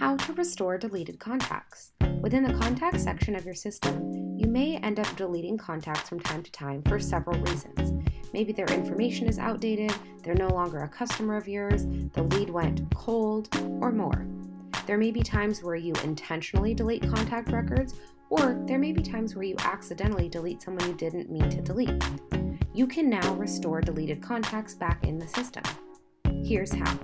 How to restore deleted contacts. Within the contacts section of your system, you may end up deleting contacts from time to time for several reasons. Maybe their information is outdated, they're no longer a customer of yours, the lead went cold, or more. There may be times where you intentionally delete contact records, or there may be times where you accidentally delete someone you didn't mean to delete. You can now restore deleted contacts back in the system. Here's how.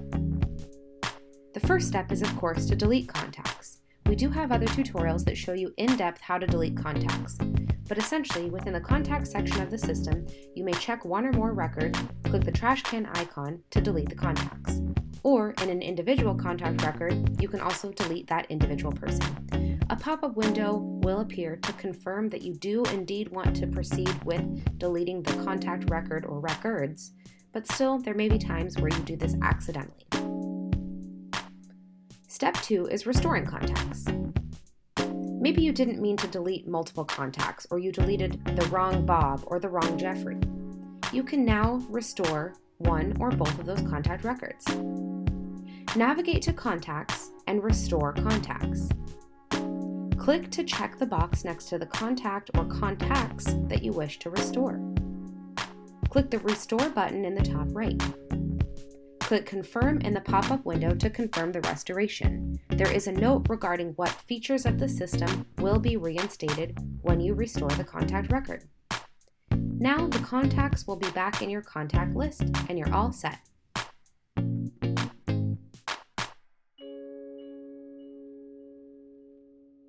The first step is, of course, to delete contacts. We do have other tutorials that show you in depth how to delete contacts, but essentially within the contacts section of the system, you may check one or more records, click the trash can icon to delete the contacts. Or in an individual contact record, you can also delete that individual person. A pop-up window will appear to confirm that you do indeed want to proceed with deleting the contact record or records, but still there may be times where you do this accidentally. Step 2 is restoring contacts. Maybe you didn't mean to delete multiple contacts, or you deleted the wrong Bob or the wrong Jeffrey. You can now restore one or both of those contact records. Navigate to Contacts and Restore Contacts. Click to check the box next to the contact or contacts that you wish to restore. Click the Restore button in the top right. Click Confirm in the pop-up window to confirm the restoration. There is a note regarding what features of the system will be reinstated when you restore the contact record. Now the contacts will be back in your contact list and you're all set.